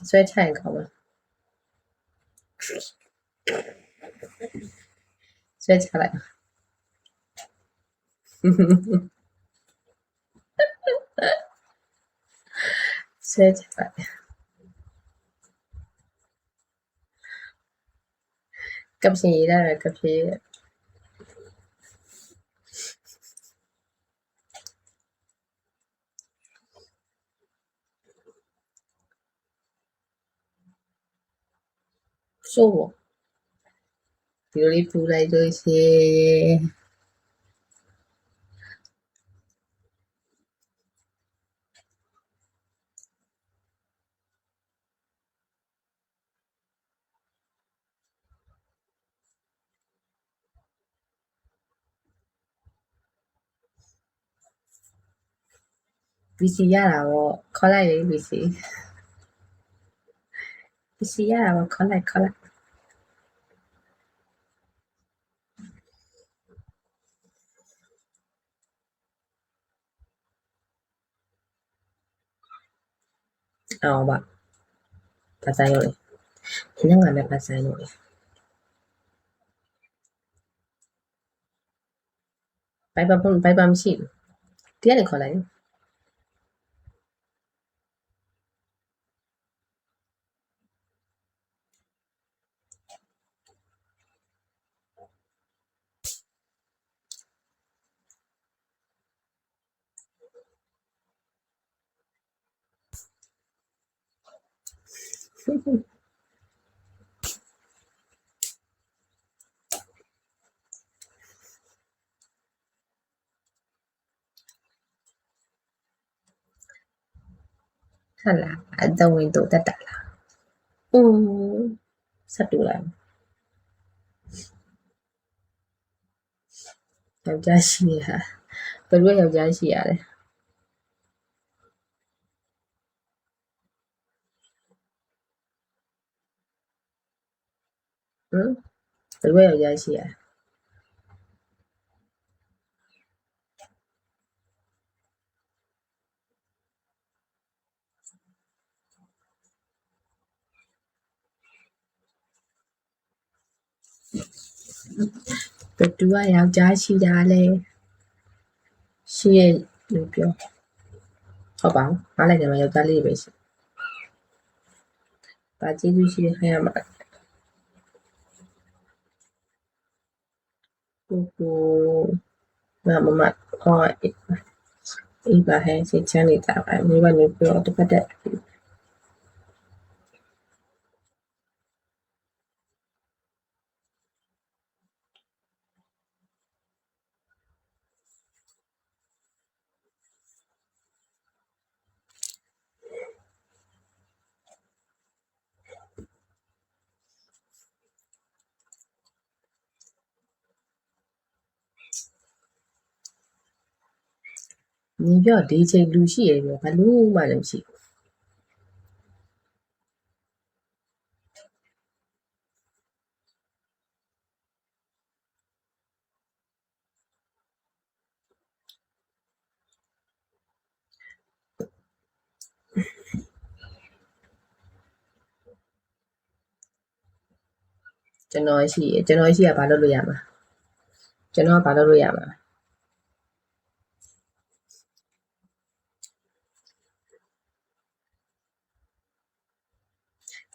ဆွဲချရင်ကောင်းမှာဆွဲချလိုက်ဆွဲချလိုက်ကပ်ရှင်ရေးရတယ်ကပ်ဖြေဆိုးဒီလိုလေးပူလိုက်လို့ရှင်VC ရတာပေါ့ခေါ်လိုက်လေ VC ရတာပေါ့ခေါ်လိုက်အောင်ပါဘာဆိုင်လို့လဲဒီနေ့ငါနဲ့ဘာဆိုင်လို့လဲဘိုင်ဘာမရှိဘူးဒီကနေခေါ်လိုက်ဟုတ်လားအတဝင်တို့တက်တာလားဆက်တူလာယောက်ျားရှိရဘယ်လိုယောက်ျားရှိရလဲဘယ်လိုယောက်ျားရှိရဘယ်သူကယောက်ျားရှိတာလဲရှိရလို့ပြောဟုတ်ပါဘူးအားလိုက်တယ်မှာယောက်ျားလေးပဲရှိပါကျေးဇူးရှိခိုင်းရမှာကိုမဟောအေးပါဟဲ့စိတ်ချမ်းနေတာပါမိဘနေပြောတစ်ဖက်တက်你ပြောဒီချိန်လူရှိရပြောဘာလို့မှလည်းမရှိကျွန်တော်ရှိရဘာလုပ်လို့ရမှာကျွန်တော်ကဘာလုပ်လို့ရမှာ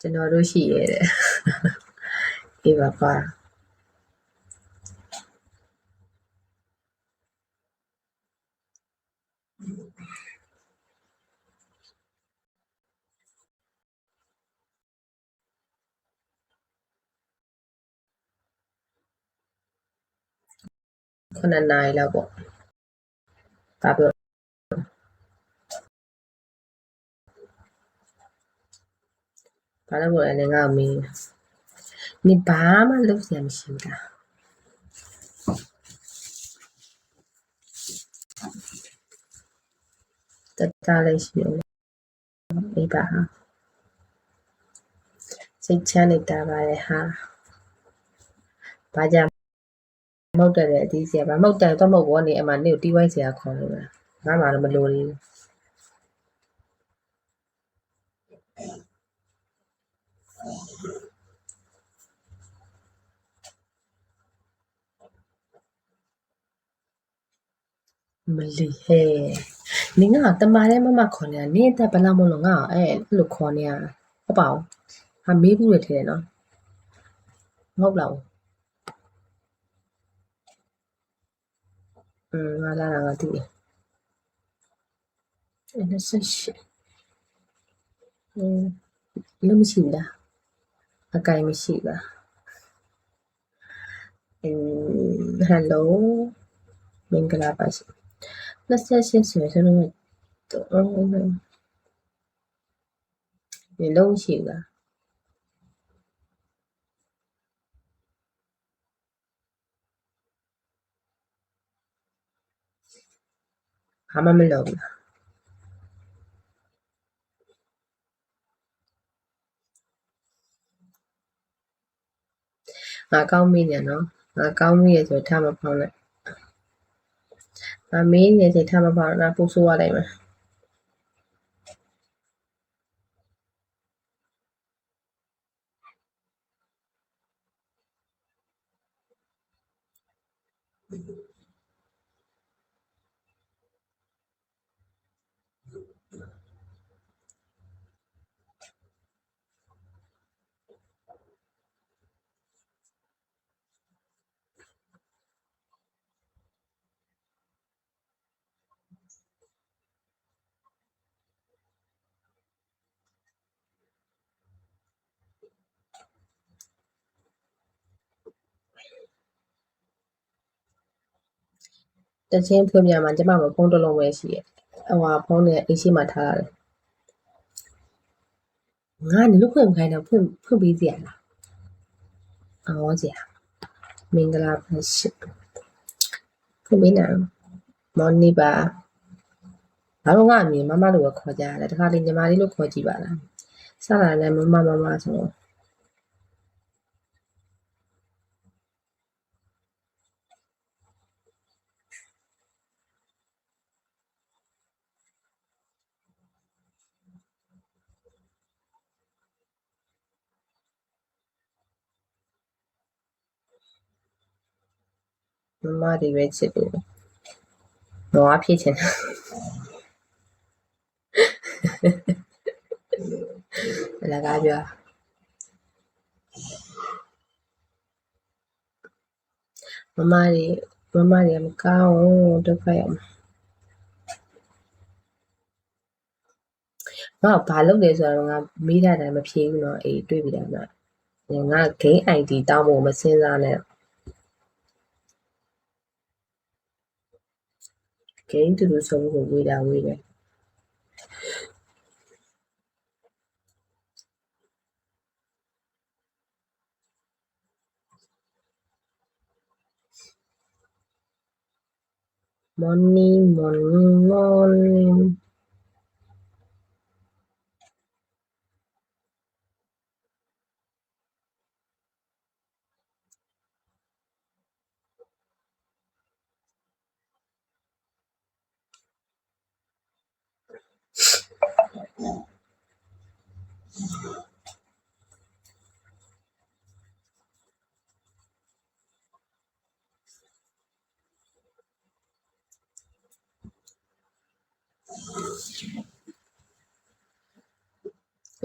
ကျွန်တော်တို့ရှိရဲ့အေးပါပါ9 နာရီလောက်ပေါ့ဒါပြောဘာလို့လဲလည်းငါ့မေးနေဘာမှလုပ်စရာမရှိဘူးလားတက်လေးရှိတယ်အေးပါဟာစိတ်ချမ်းနေတာပါလေဟာဘာကြမဟုတ်တယ်အဒီစရာဘာမဟုတ်တယ်တော့မဟုတ်ဘောနေအမှနေကိုတီးဝိုင်းစရာခေါ်နေတာငါမှလည်းမလိုသေးဘူး မလီဟဲ့နင်ကတမာတဲ့မမခေါ်နေတာနင်အသက်ဘယ်လောက်မလို့ငါအဲ့လိုခေါ်နေရဟုတ်ပါဘူးဟာမေးဘူးရထတယ်နော်မဟုတ်လားငါလာတာငါသိတယ်28လုံးမရှိဘူးလားအကိုင်မရှိပါဟယ်လိုမင်္ဂလာပါရှင်28ဆိုရင်ကျွန်တော်ဒီလုံးရှိလားဘာမှမလုပ်ဘူးငါကောင်းမိနေနော်ငါကောင်းမိရဆိုထားမဖောင်းနဲ့ငါမေးနေချိန်ထားမဖောင်းငါပို့ဆိုးရလိုက်မယ်တချင်းဖွင့်ပြမှာကျမကဖုန်းတစ်လုံးပဲရှိရဲ့ဖုန်းနဲ့အိတ်ရှိမှထားရတယ်ငါနေလို့ဖွင့်ခိုင်းတော့ဖွင့်ပေးစီရလားအော်စီမင်္ဂလာပါရှင်ဖွင့်ပေးနိုင်မော်နီပါဘာလို့ငါအမြင်မမလို့ပဲခေါ်ကြရတယ်တခါလေညီမလေးလို့ခေါ်ကြည့်ပါလားစတာလည်းမမဆိုတော့မမတွေပဲချစ်တယ်တော့အဖြစ်ချင်တယ်လည်းကားပြောမမတွေမကောင်းဒုက္ခရောက်ငါဘာလုပ်လဲဆိုတော့ငါမိတာတိုင်းမဖြေဘူးနော်အေးတွေ့ပြီလားငါ game ID တောင်းဖို့မစင်းစားနဲ့ game တူတူဆိုဖို့ဝေးတယ်morning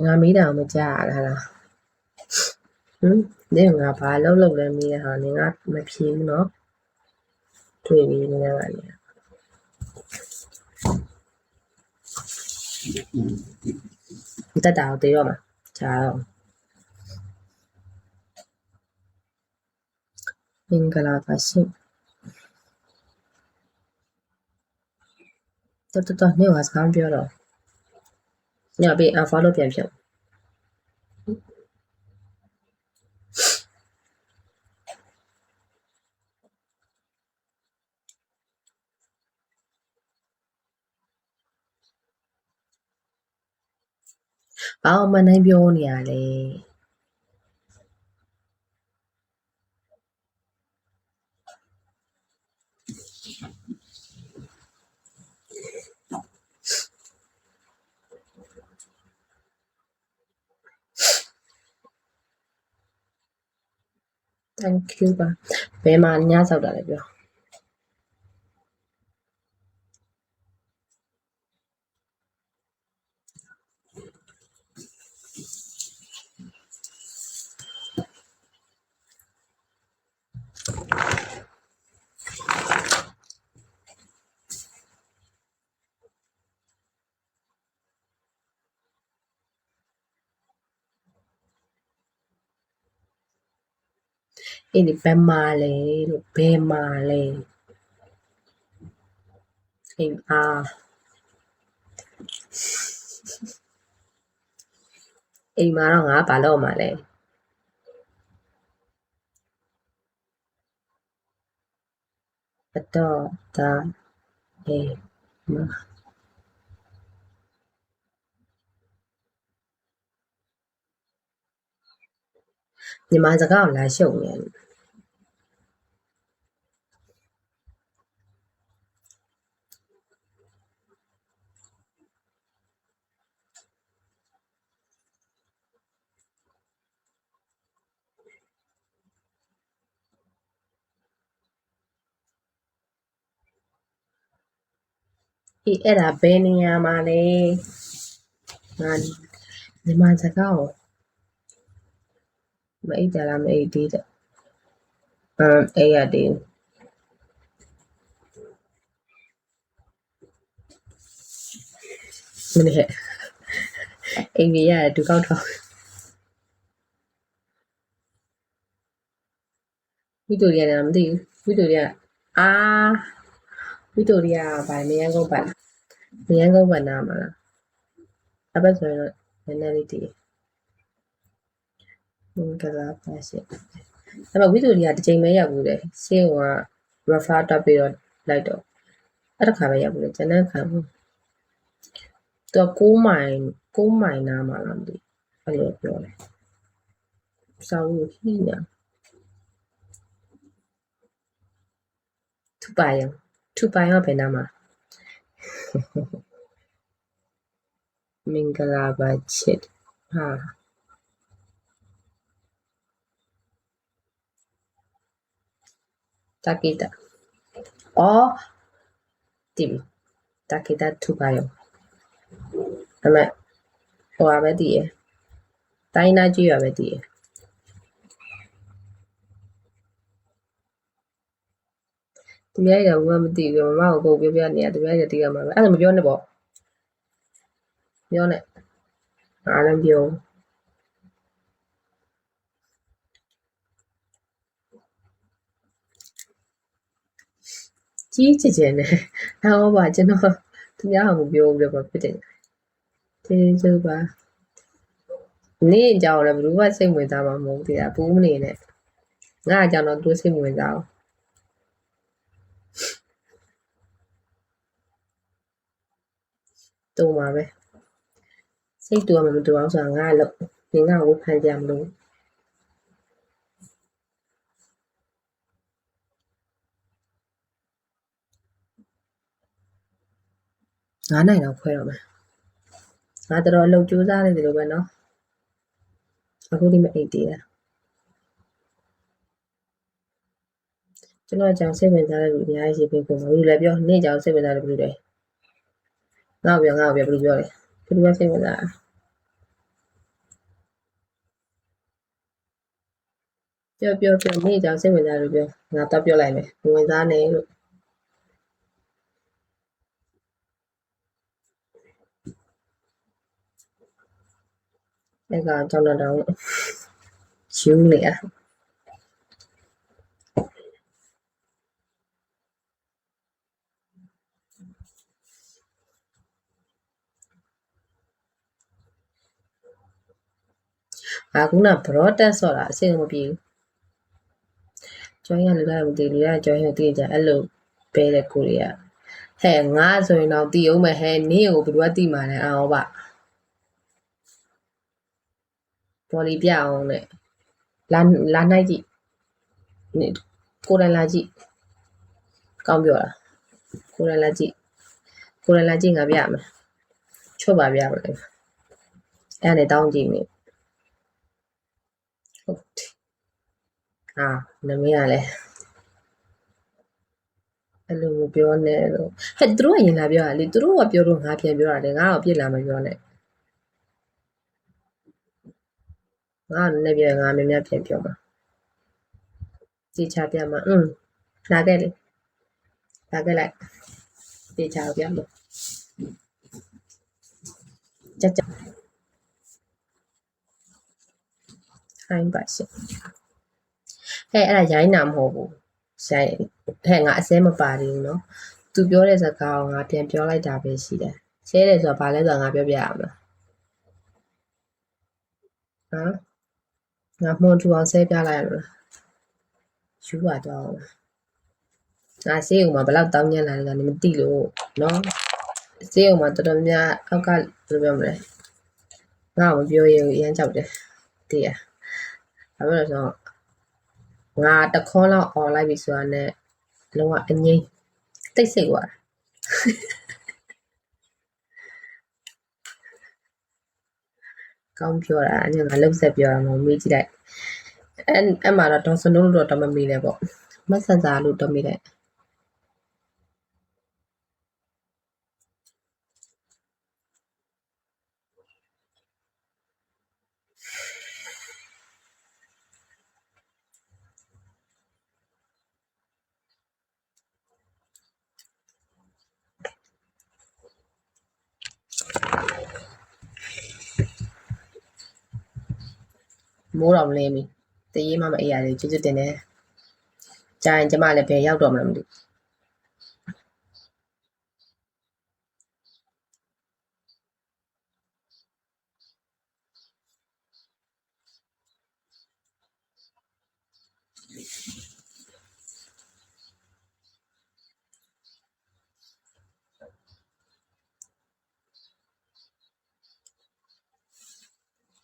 ငါမေးတာကိုမကြားရလားနင်ငါဘာလုပ်လဲမေးတဲ့ဟာနင်ကမဖြေဘူးနော်တွေ့ပြီနင်ကလည်းတက်တာကိုတေးတော့မှာကြားတော့မင်္ဂလာပါရှင်တော်နင်ကစကားပြောတော့ညပေးfollow ပြန်ဖြုတ်ဘာမှမနိုင်ပြောနေရလဲ thank you ပါဘယ်မှာညဆောက်တာလဲပြောအေးဒီဘယ်မှာလဲလို့ဘယ်မှာလဲအိမ်အားအိမ်မှာတော့ငါဘာလုပ်မှာလဲဘတော့ဒါအေးမြန်မာစကားကိုလာရှုပ်နေတယ်အေးအဲ့ဒါဘယ်နေရာမှာလဲငါမြန်မာစကားကိုမအိတ်ကြလားမအိတ်သေးတယ်အဲ့ရသေးမနေ့အိမ်ကြီးရဒူကောက်ထောင်ဝီတိုရီယာမသိဘူးဝီတိုရီယာအာဝီတိုရီယာဗာမရန်ကုန်ပတ်မရန်ကုန်ပတ်နာမှာလားအပတ်ဆိုရင်တော့နည်းနည်းလေးတည်ကလာပါရှင့်အဲ့တော့ဝီတိုရီယာတစ်ချိန်ပဲရောက်ဘူးလေဆေးက refer တက်ပြီးတော့လိုက်တော့အဲ့တစ်ခါပဲရောက်ဘူးလေကျန်တဲ့ခါဘူးသူက6မိုင်နာမှာလားမသိအဲ့လိုပြောတယ်စောင်းလို့ဟိညာထူပိုင်ရောဘယ်နာမှာမင်္ဂလာပါချစ်ဟာတာကီတာအော်တီဗီတာကီတာထူပိုင်ရောအမေဟိုပါပဲတည်ရတိုင်းနာကြည့်ရပဲတည်ရသူများရဘူးမသိဘူးမမကိုကိုပြောပြနေရသူများရတီးရမှာပဲအဲ့ဒါမပြောနဲ့ပေါ့ပြောနဲ့အားလုံးပြောကြီးချစ်ချင်တယ်ဟောပါကျွန်တော်သူများကိုပြောပြီးတော့ဖြစ်တယ်ကျေးဇူးပါနေအကြောင်းလည်းဘယ်သူမှစိတ်ဝင်စားမှာမဟုတ်သေးတာဘူးမနေနဲ့ငါအကြောင်းတော့သူစိတ်ဝင်စားအောင်တုံပါပဲစိတ်တူမှမတူအောင်ဆိုတာငါလို့နေငါ့ကိုဖန်ကြမလို့9 နိုင်တော့ခွဲတော့မယ်ငါတော်အလုပ်ကြိုးစားနေတယ်လို့ပဲเนาะအခုဒီမအိတ်သေးတာကျွန်တော်ကြောင့်စိတ်ဝင်စားတဲ့လူအများကြီးရှိပြီကိုဘယ်လိုလဲပြောနေ့ကြောင်စိတ်ဝင်စားတယ်ဘယ်လိုလဲငါ့ပြောဘယ်လိုပြောလဲဘယ်လိုစိတ်ဝင်စားပြောနေ့ကြောင်စိတ်ဝင်စားလို့ပြောငါတော့ပြောလိုက်မယ်ဝင်စားနေလို့အဲ့ကကြောင်တောင်ရှူးနေရအခုနဘရော့တက်ဆော့တာအဆင်မပြေဘူးကျောင်းရလူလည်းမသိလူကကျောင်းရသိကြအဲ့လိုပဲတဲ့ကိုရီးယားဟဲ့ငါဆိုရင်တော့တီးအောင်မယ်ဟဲ့နင့်ကိုဘယ်သူကတီးမှာလဲအောင်ပါပေါ်လီပြအောင်နဲ့လာနိုင်ကြည့်ကိုယ်တိုင်လာကြည့်ကောင်းပြောတာကိုယ်တိုင်လာကြည့်ငါပြမယ်ချွတ်ပါပြပါလေအဲ့နဲ့တောင်းကြည့်နေဟုတ် နမင်းကလည်းအဲ့လိုမပြောနဲ့လို့ဟဲ့သူတို့ကရင်လာပြောတာလေသူတို့ကပြောတော့ငါပြန်ပြောတာလေငါတော့ပြစ်လာမပြောနဲ့ငါကလည်းပြောရင်ငါများများပြန်ပြောမှာကြည်ချပြမှာလာခဲ့လေလာခဲ့လိုက်ကြည်ချပြမှာကြကြဟိုင်းပါရှင်ဟဲ့အဲ့ဒါရိုင်းနာမဟုတ်ဘူးရိုင်းဟဲ့ငါအစဲမပါသေးဘူးနော်သူပြောတဲ့စကားကိုငါပြန်ပြောလိုက်တာပဲရှိတယ်ဆဲတယ်ဆိုတာဘာလဲဆိုတာငါပြောပြရမလားဟမ်ငါမှုန်ထူအောင်ဆဲပြလိုက်ရမလားယူပါတော့ငါဆေးုံမှာဘယ်လောက်တောင်းညံ့လာလဲဆိုတာမသိလို့နော်ဆေးုံမှာတော်တော်များအောက်ကဘယ်လိုပြောမလဲငါ့ကိုမပြောရဘူးအရန်ကြောက်တယ်တည်ရဘာလို့လဲဆိုတော့ငါတခေါလောက်អော်လိုက်ပြီဆိုတာနဲ့လုံးဝအငိမ့်တိတ်ဆိတ်သွားကောင်းပြောတာအဲ့ငါလှုပ်ဆက်ပြောတာမဟုတ်မေးကြည့်လိုက်အဲ့မှာတော့ဒေါ်စနိုးလို့တော့မမေးနဲ့ပေါ့မဆန်စာလို့တော့မေးတယ်မိုးတော်မလင်းပြီတရေးမှမအေးရသေးကျွတ်ကျွတ်တင်တယ်ကြာရင်ကျမလည်းဘယ်ရောက်တော့မှမသိ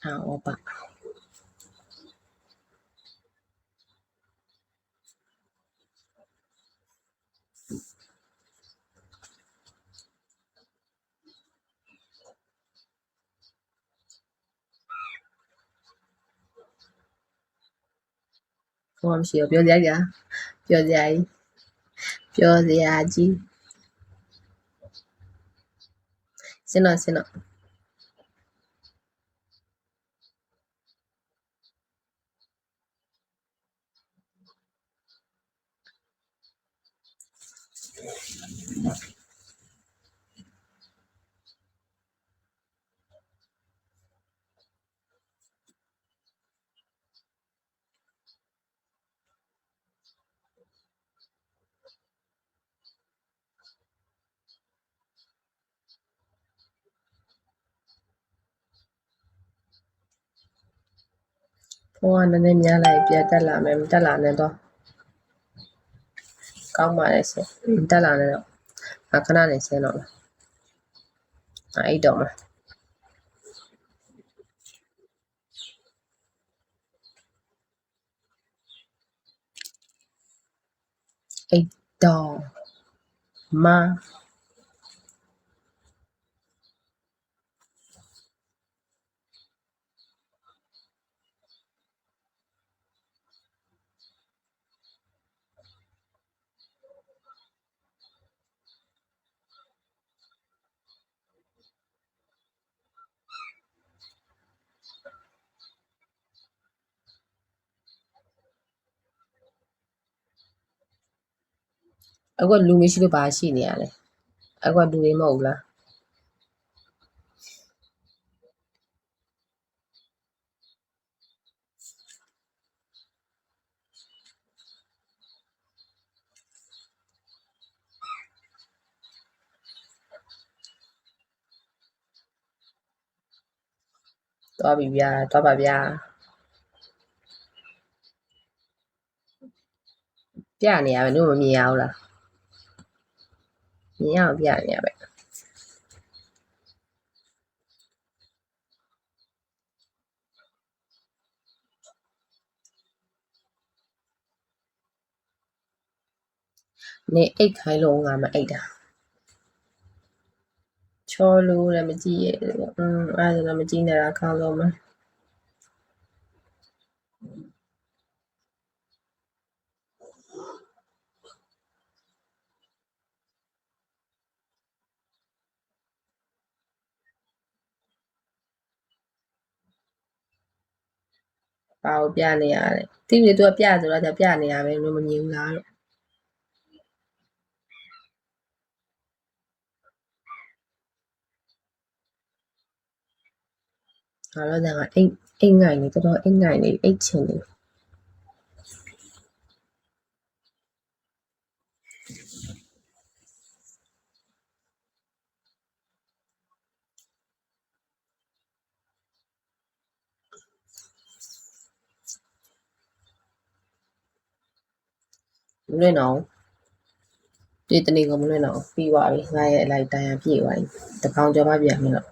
ဟောပါဟောမရှိတော့ပြောစရာကြီးပြောစရာကြီးစင်တော့ဖုန်းကနည်းနည်းများလိုက်ပြတက်လာမယ်မတက်လာနဲ့တော့ကောင်းပါလေဆင်တက်လာနဲ့တော့ခဏနေဆင်းတော့အဲ့တော့မှာအဲ့တော့မှာအခုလူမရှိလို့ပါရှိနေရလဲအခုလူတွေမဟုတ်ဘူးလားသွားပြီဗျာသွားပါဗျာပြနေရမယ်တို့မမြင်ရဘူးလားမြင်အောင်ပြနေရပဲနေအိတ်ခိုင်းလို့ငါမအိတ်တာချောလို့လည်းမကြည့်ရအဲ့ဒါတော့မကြည့်နေတာကောင်းဆုံးပဲ ဘာကိုပြနေရလဲတိပြီသူကပြဆိုတော့ပြနေရပဲမမြင်ဘူးလားလို့ဟာတော့ညာအိတ်ငိုင်နေတော်တော်အိတ်ငိုင်နေအိတ်ချင်နေမလွင့်တော့ဒီတနေ့ကမလွင့်တော့ပြီးသွားပြီငါရဲ့အလိုက်တန်ရပြည့်သွားပြီတကောင်ကျော်မှပြန်မလို့